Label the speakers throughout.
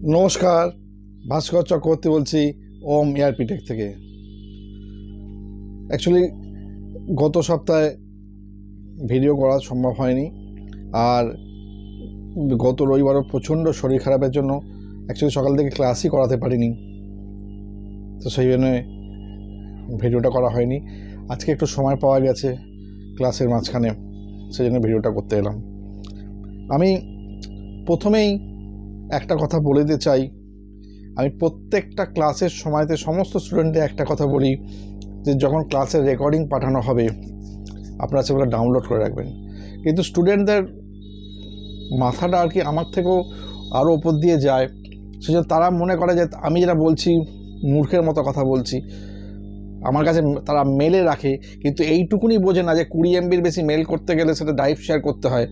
Speaker 1: নমস্কার, ভাস্কর চক্রবর্তী বলছি ওম ERP take থেকে। অ্যাকচুয়ালি গত সপ্তাহে ভিডিও করা সম্ভব হয়নি, আর গত রবিবারও প্রচণ্ড শরীর খারাপের জন্য অ্যাকচুয়ালি সকাল থেকে ক্লাসই করাতে পারিনি, তো সেই জন্য ভিডিওটা করা হয়নি। আজকে একটু সময় পাওয়া গেছে ক্লাসের মাঝখানে, সেই জন্য ভিডিওটা করতে এলাম। আমি প্রথমেই একটা কথা বলে দিতে চাই, আমি প্রত্যেকটা ক্লাসের সময়তে সমস্ত স্টুডেন্টদের একটা কথা বলি যে যখন ক্লাসের রেকর্ডিং পাঠানো হবে আপনারা সেগুলো ডাউনলোড করে রাখবেন। কিন্তু স্টুডেন্টদের মাথাটা আর কি আমার থেকেও আরও ওপর দিয়ে যায়, সেজন্য তারা মনে করে যে আমি যেটা বলছি মূর্খের মতো কথা বলছি। আমার কাছে তারা মেলে রাখে, কিন্তু এইটুকুনি বোঝে না যে 20 MBর বেশি মেল করতে গেলে সেটা ড্রাইভ শেয়ার করতে হয়।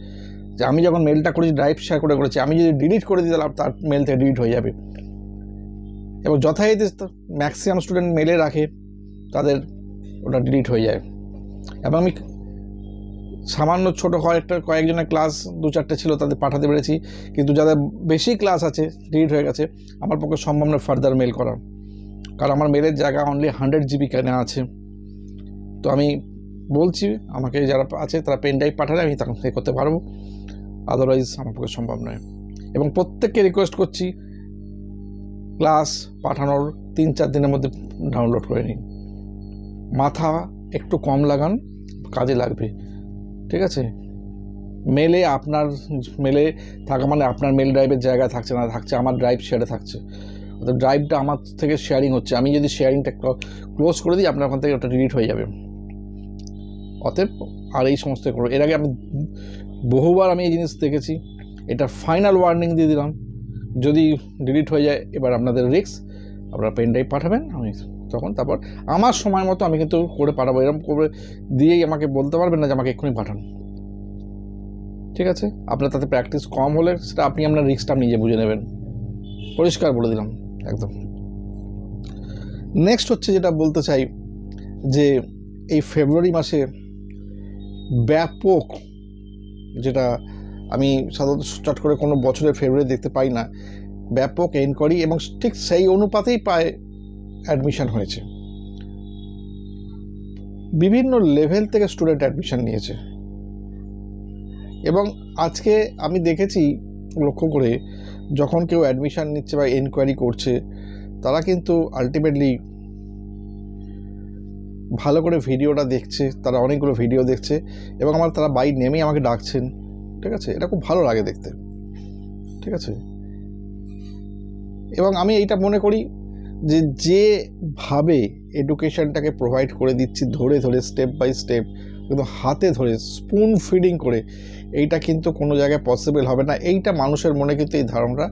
Speaker 1: যে আমি যখন মেলটা করেছি ড্রাইভ শেয়ার করেছি, আমি যদি ডিলিট করে দিই তাহলে তার মেল থেকে ডিলিট হয়ে যাবে। এবং যথারীতি ম্যাক্সিমাম স্টুডেন্ট মেলে রাখে, তাদের ওটা ডিলিট হয়ে যায়। এবং আমি সামান্য ছোটো কয়েকজনের ক্লাস 2-4টে ছিল তাদের পাঠাতে পেরেছি, কিন্তু যাদের বেশি ক্লাস আছে ডিলিট হয়ে গেছে। আমার পক্ষে সম্ভব নয় ফার্দার মেল করা, কারণ আমার মেলের জায়গা অনলি 100 GB কেনা আছে। তো আমি বলছি আমাকে যারা আছে তারা পেন ড্রাইভ পাঠালে আমি তখন পে করতে পারবো, আদারওয়াইজ আমার পক্ষে সম্ভব নয়। এবং প্রত্যেককে রিকোয়েস্ট করছি ক্লাস পাঠানোর 3-4 দিনের মধ্যে ডাউনলোড করে নিন। মাথা একটু কম লাগান, কাজে লাগবে, ঠিক আছে? মেলে আপনার মেলে থাকা মানে আপনার মেল ড্রাইভের জায়গায় থাকছে না, থাকছে আমার ড্রাইভ শেয়ারে থাকছে। অর্থাৎ ড্রাইভটা আমার থেকে শেয়ারিং হচ্ছে, আমি যদি শেয়ারিংটা ক্লোজ করে দিই আপনার ওখান থেকে ওটা ডিলিট হয়ে যাবে। অতএব আর এই সমস্ত করো। এর আগে আমি বহুবার এই জিনিস দেখেছি, এটা ফাইনাল ওয়ার্নিং দিয়ে দিলাম, যদি ডিলিট হয়ে যায় এবার আপনাদের রিস্ক। আপনারা পেন ড্রাইভ পাঠাবেন, আমি তারপর আমার সময় মতো আমি কিন্তু করে পাঠাবো। এরকম করে দিয়েই আমাকে বলতে পারবেন না যে আমাকে এক্ষুনি পাঠান, ঠিক আছে? আপনার তাতে প্র্যাকটিস কম হলে সেটা আপনি আপনার রিস্কটা নিজে বুঝে নেবেন, পরিষ্কার বলে দিলাম একদম। নেক্সট হচ্ছে যেটা বলতে চাই, যে এই ফেব্রুয়ারি মাসে ব্যাপক, যেটা আমি সাধারণত স্টার্ট করে কোনো বছরের ফেব্রুয়ারি দেখতে পাই না, ব্যাপক এনকোয়ারি এবং ঠিক সেই অনুপাতেই প্রায় অ্যাডমিশন হয়েছে। বিভিন্ন লেভেল থেকে স্টুডেন্ট অ্যাডমিশন নিয়েছে। এবং আজকে আমি দেখেছি লক্ষ্য করে, যখন কেউ অ্যাডমিশন নিচ্ছে বা এনকোয়ারি করছে, তারা কিন্তু আলটিমেটলি ভালো করে ভিডিওটা দেখছে, তারা অনেকগুলো ভিডিও দেখছে এবং তারা বাই নেমেই আমাকে ডাকছেন, ঠিক আছে? এটা খুব ভালো লাগে দেখতে, ঠিক আছে? এবং আমি এইটা মনে করি যে যেভাবে এডুকেশনটাকে প্রোভাইড করে দিচ্ছি ধরে ধরে স্টেপ বাই স্টেপ, কিন্তু হাতে ধরে স্পুন ফিডিং করে, এইটা কিন্তু কোনো জায়গায় পসিবল হবে না। এইটা মানুষের মনে কিন্তু এই ধারণাটা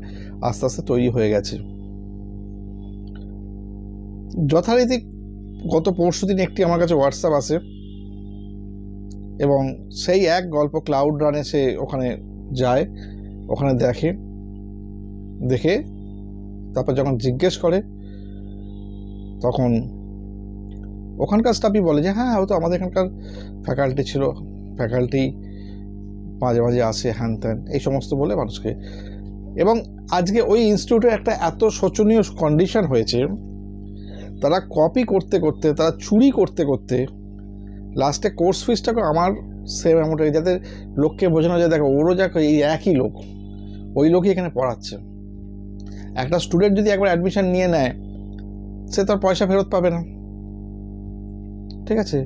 Speaker 1: আস্তে আস্তে তৈরি হয়ে গেছে। যথারীতি গত পরশুদিন একটি আমার কাছে হোয়াটসঅ্যাপ আসে এবং সেই এক গল্প ক্লাউড রানে সে ওখানে যায়, ওখানে দেখে তারপর যখন জিজ্ঞেস করে তখন ওখানকার স্টাফই বলে যে হ্যাঁ হয়তো আমাদের এখানকার ফ্যাকাল্টি ছিল, ফ্যাকাল্টি মাঝে মাঝে আসে, হ্যান ত্যান এই সমস্ত বলে মানুষকে। এবং আজকে ওই ইনস্টিটিউটের একটা এত শোচনীয় কন্ডিশন হয়েছে, তারা কপি করতে করতে, তারা চুরি করতে করতে লাস্টে কোর্স ফিসটাকে আমার সেম অ্যামাউন্টে, যাতে লোককে বোঝানো যায় দেখো ওরও যাক এই একই লোক, ওই লোকই এখানে পড়াচ্ছে। একটা স্টুডেন্ট যদি একবার অ্যাডমিশন নিয়ে নেয় সে তার পয়সা ফেরত পাবে না, ঠিক আছে?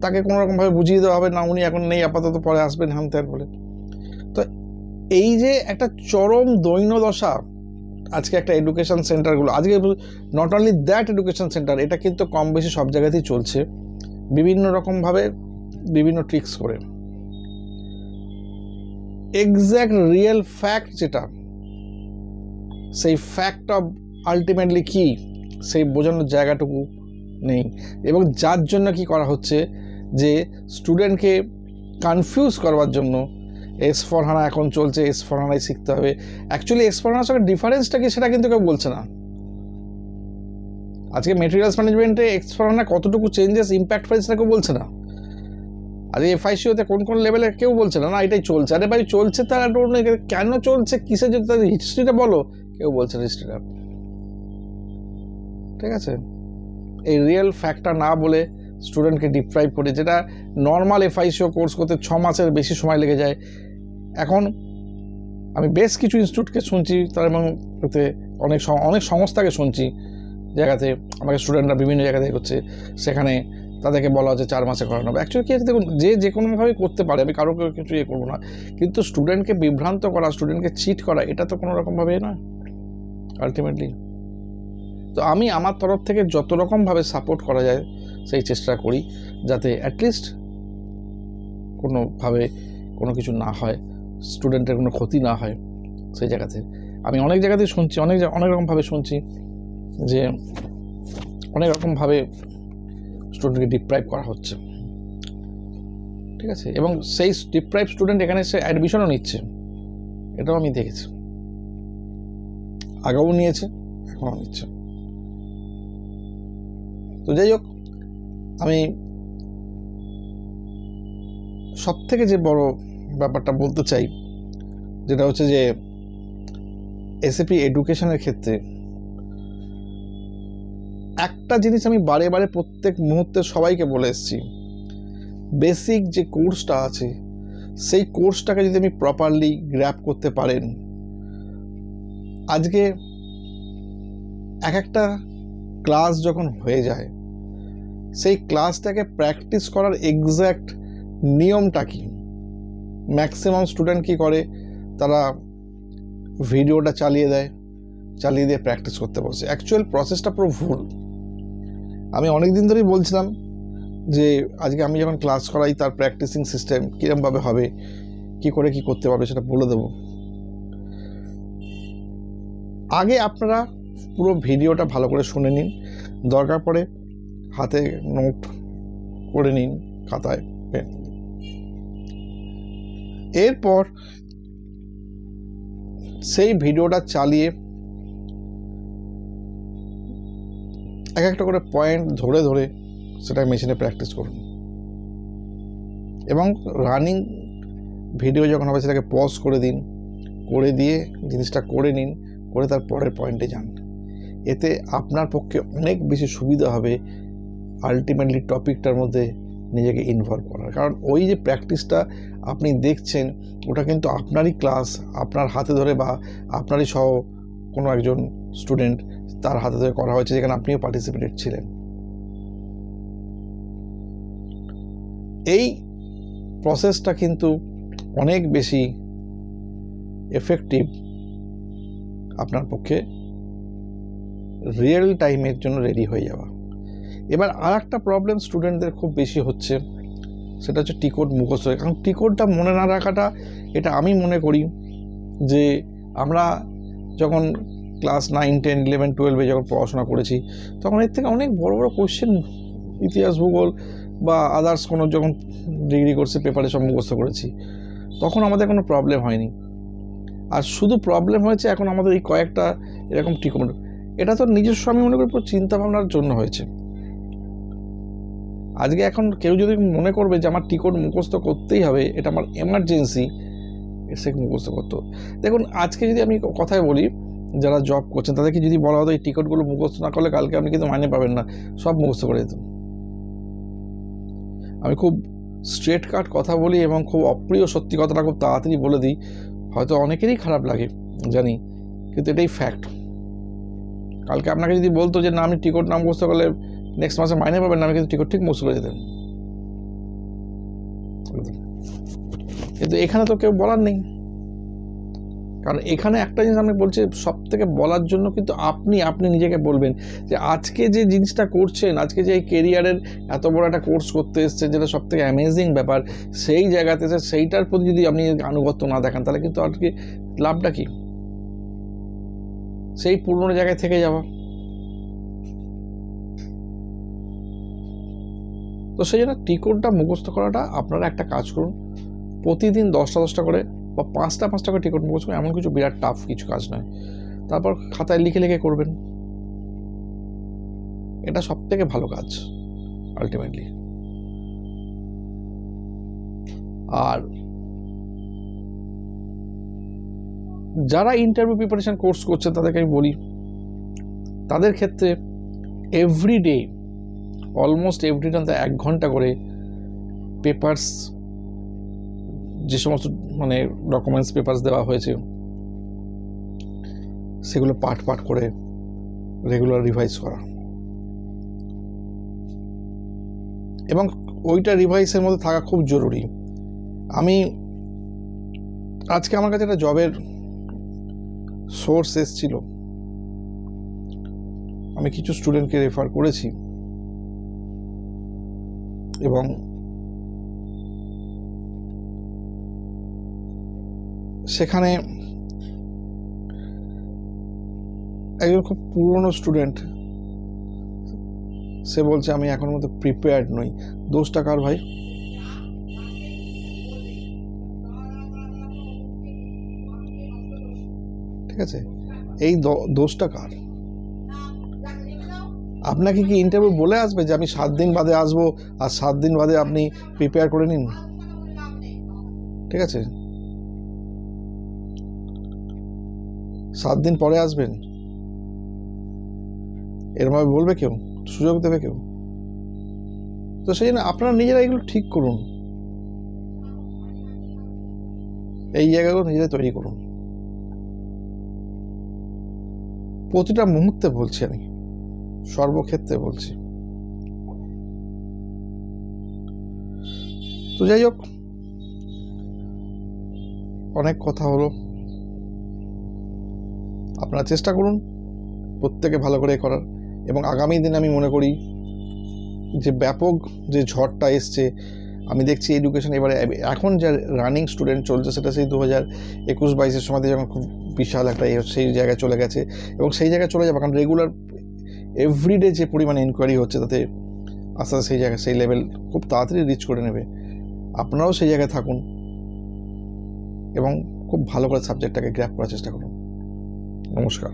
Speaker 1: তাকে কোনো রকমভাবে বুঝিয়ে দেওয়া হবে না উনি এখন নেই, আপাতত পরে আসবেন হ্যান ত্যান বলে। তো এই যে একটা চরম দৈন্যদশা আজকে একটা এডুকেশন সেন্টারগুলো, আজকে not only that education centre, এটা কিন্তু কম বেশি সব জায়গাতেই চলছে, বিভিন্ন রকমভাবে বিভিন্ন ট্রিক্স করে। এক্স্যাক্ট রিয়েল ফ্যাক্ট যেটা, সেই ফ্যাক্টটা আলটিমেটলি কি সেই বোঝানোর জায়গাটুকু নেই। এবং যার জন্য কি করা হচ্ছে, যে স্টুডেন্টকে কনফিউজ করবার জন্য S/4HANA এখন চলছে, S/4HANA শিখতে হবে। অ্যাকচুয়ালি S/4HANA সঙ্গে ডিফারেন্সটা কি সেটা কিন্তু কেউ বলছে না। আজকে মেটেরিয়ালস ম্যানেজমেন্টে S/4HANA কতটুকু চেঞ্জেস ইম্প্যাক্ট ফেলছে কেউ বলছে না। আর এই এফআইসিওতে কোন কোন লেভেলে কেউ বলছে না এটাই চলছে। আরে ভাই চলছে তার কেন চলছে, কিসের জন্য, তার হিস্ট্রিটা বলো, কেউ বলছে না হিস্ট্রিটা। ঠিক আছে, এই রিয়েল ফ্যাক্টটা না বলে স্টুডেন্টকে ডিপ্রাইভ করে, যেটা নর্মাল এফআইসিও কোর্স করতে 6 মাসের বেশি সময় লেগে যায়। এখন আমি বেশ কিছু ইনস্টিটিউটকে শুনছি, তার এবং অনেক সংস্থাকে শুনছি জায়গাতে আমাকে স্টুডেন্টরা বিভিন্ন জায়গা থেকে করছে, সেখানে তাদেরকে বলা হচ্ছে 4 মাসে করানো হবে। অ্যাকচুয়ালি কী আছে দেখুন, যে কোনোভাবেই করতে পারে, আমি কারো কিছু করবো না, কিন্তু স্টুডেন্টকে বিভ্রান্ত করা, স্টুডেন্টকে চিট করা, এটা তো কোনো রকমভাবে না আলটিমেটলি। তো আমি আমার তরফ থেকে যত রকমভাবে সাপোর্ট করা যায় সেই চেষ্টা করি, যাতে অ্যাটলিস্ট কোনোভাবে কোনো কিছু না হয়, স্টুডেন্টের কোনো ক্ষতি না হয়। সেই জায়গাতে আমি অনেক জায়গাতেই শুনছি, অনেক রকমভাবে শুনছি যে অনেক রকমভাবে স্টুডেন্টকে ডিপ্রাইভ করা হচ্ছে। ঠিক আছে, এবং সেই ডিপ্রাইভ স্টুডেন্ট এখানে এসে অ্যাডমিশনও নিচ্ছে, এটাও আমি দেখেছি, আগেও নিয়েছে, এখনও নিচ্ছে। তো যাই হোক, আমি সব থেকে যে বড় ব্যাপারটা বলতে চাই, যেটা হচ্ছে যে এসএপি এডুকেশনের ক্ষেত্রে একটা জিনিস আমি বারে বারে প্রত্যেক মুহূর্তে সবাইকে বলে এসেছি, বেসিক যে কোর্সটা আছে সেই কোর্সটাকে যদি আমি প্রপারলি গ্র্যাব করতে পারেন, আজকে একটা ক্লাস যখন হয়ে যায়, সেই ক্লাসটাকে প্র্যাকটিস করার এক্স্যাক্ট নিয়মটা কি। ম্যাক্সিমাম স্টুডেন্ট কি করে, তারা ভিডিওটা চালিয়ে দিয়ে প্র্যাকটিস করতে বসে। অ্যাকচুয়াল প্রসেসটা পুরো ভুল। আমি অনেক দিন ধরেই বলছিলাম যে আজকে আমি যখন ক্লাস করাই তার প্র্যাকটিসিং সিস্টেম কীরকমভাবে হবে, কী করে কী করতে পারবে সেটা বলে দেব। আগে আপনারা পুরো ভিডিওটা ভালো করে শুনে নিন, দরকার পড়ে হাতে নোট করে নিন খাতায় পেন। এরপর সেই ভিডিওটা চালিয়ে এক একটা করে পয়েন্ট ধরে ধরে সেটা মেশিনে প্র্যাকটিস করুন, এবং রানিং ভিডিও যখন হবে সেটাকে পজ করে দিন, করে দিয়ে জিনিসটা করে নিন, করে তার পরের পয়েন্টে যান। এতে আপনার পক্ষে অনেক বেশি সুবিধা হবে আলটিমেটলি টপিকটার মধ্যে নিজেকে ইনভলভ করার। কারণ ওই যে প্র্যাকটিসটা আপনি দেখছেন, ওটা কিন্তু আপনারই ক্লাস, আপনার হাতে ধরে বা আপনারই সহ কোনো একজন স্টুডেন্ট তার হাতে ধরে করা হয়েছে, যেখানে আপনিও পার্টিসিপেটেড ছিলেন। এই প্রসেসটা কিন্তু অনেক বেশি এফেক্টিভ আপনার পক্ষে রিয়েল টাইমের জন্য রেডি হয়ে যাওয়া। এবার আর একটা প্রবলেম স্টুডেন্টদের খুব বেশি হচ্ছে, সেটা হচ্ছে টিকোড মুখস্থ। কারণ টিকোডটা মনে না রাখাটা, এটা আমি মনে করি যে আমরা যখন ক্লাস 9, 10, 11, 12 যখন পড়াশোনা করেছি, তখন এর থেকে অনেক বড় বড় কোয়েশ্চেন, ইতিহাস, ভূগোল বা আদার্স কোনো যখন ডিগ্রি কোর্সে পেপারে সব মুখস্থ করেছি, তখন আমাদের কোনো প্রবলেম হয়নি। আর শুধু প্রবলেম হয়েছে এখন আমাদের এই কয়েকটা এরকম টিকোড। এটা তো নিজস্ব আমি মনে করি পুরো চিন্তাভাবনার জন্য হয়েছে। আজকে এখন কেউ যদি মনে করবে যে আমার টিকোড মুখস্থ করতেই হবে, এটা আমার এমার্জেন্সি, সে মুখস্থ করতো। দেখুন, আজকে যদি আমি কথায় বলি, যারা জব করছেন তাদেরকে যদি বলা হতো এই টিকটগুলো মুখস্থ না করলে কালকে আপনি কিন্তু মাইনে পাবেন না, সব মুখস্থ করে দিত। আমি খুব স্ট্রেট কাট কথা বলি এবং খুব অপ্রিয় সত্যি কথাটা খুব তাড়াতাড়ি বলে দিই, হয়তো অনেকেরই খারাপ লাগে জানি, কিন্তু এটাই ফ্যাক্ট। কালকে আপনাকে যদি বলতো যে না, আমি টিকট না মুখস্থ করলে নেক্সট মাসে মাইনে পাবেন না, আমি কিন্তু টিকট ঠিক মুখস্থ করে যেতেন। কিন্তু এখানে তো কেউ বলার নেই, কারণ এখানে একটা জিনিস আমি বলছি, সব থেকে বলার জন্য কিন্তু আপনি নিজেকে বলবেন যে আজকে যে জিনিসটা করছেন, আজকে যে এই কেরিয়ারের এত বড় একটা কোর্স করতে এসছেন, যেটা সব থেকে অ্যামেজিং ব্যাপার, সেই জায়গাতে সেইটার প্রতি যদি আপনি আনুগত্য না দেখান, তাহলে কিন্তু আর কি লাভটা কি? সেই পুরনো জায়গায় থেকে যাওয়া। তো সেই জন্য টিকটটা মুখস্থ করাটা, আপনারা একটা কাজ করুন, প্রতিদিন 10টা করে বা 5টা করে টিকট মুখস্থ করুন। এমন কিছু বিরাট টাফ কিছু কাজ নয়। তারপর খাতায় লিখে করবেন, এটা সব থেকে ভালো কাজ আলটিমেটলি। আর যারা ইন্টারভিউ প্রিপারেশন কোর্স করছে তাদেরকে আমি বলি, তাদের ক্ষেত্রে এভরিডে, অলমোস্ট এভরিডে অন্তত 1 ঘন্টা করে পেপার্স, যে সমস্ত মানে ডকুমেন্টস পেপার্স দেওয়া হয়েছে সেগুলো পাঠ করে রেগুলার রিভাইজ করা, এবং ওইটা রিভাইসের মধ্যে থাকা খুব জরুরি। আমি আজকে আমার কাছে একটা জবের সোর্স এসেছিল, আমি কিছু স্টুডেন্টকে রেফার করেছি এবং সেখানে একজন খুব পুরনো স্টুডেন্ট, সে বলছে আমি এখন মতো প্রিপেয়ার্ড নই। দোষটা কার ভাই? ঠিক আছে, এই দোষটা কার? আপনাকে কি ইন্টারভিউ বলে আসবে যে আমি 7 দিন বাদে আসবো, আর 7 দিন বাদে আপনি প্রিপেয়ার করে নিন? ঠিক আছে, 7 দিন পরে আসবেন এরমভাবে বলবে কেউ? সুযোগ দেবে কেউ? তো সেই জন্য আপনারা নিজেরা এগুলো ঠিক করুন, এই জায়গাগুলো নিজেরাই তৈরি করুন। প্রতিটা মুহূর্তে বলছি, আমি সর্বক্ষেত্রে বলছি। তো যাই হোক, অনেক কথা হলো, আপনারা চেষ্টা করুন প্রত্যেকে ভালো করে করার। এবং আগামী দিনে আমি মনে করি যে ব্যাপক যে ঝড়টা এসছে, আমি দেখছি এডুকেশন এবারে এখন যা রানিং স্টুডেন্ট চলছে সেটা সেই 2021-22 সময় যখন খুব বিশাল একটা সেই জায়গায় চলে গেছে, এবং সেই জায়গায় চলে যাবে কারণ রেগুলার এভরিডে যে পরিমাণে ইনকোয়ারি হচ্ছে তাতে আস্তে আস্তে সেই জায়গায় সেই লেভেল খুব তাড়াতাড়ি রিচ করে নেবে। আপনারাও সেই জায়গায় থাকুন এবং খুব ভালো করে সাবজেক্টটাকে গ্র্যাপ করার চেষ্টা করুন। নমস্কার।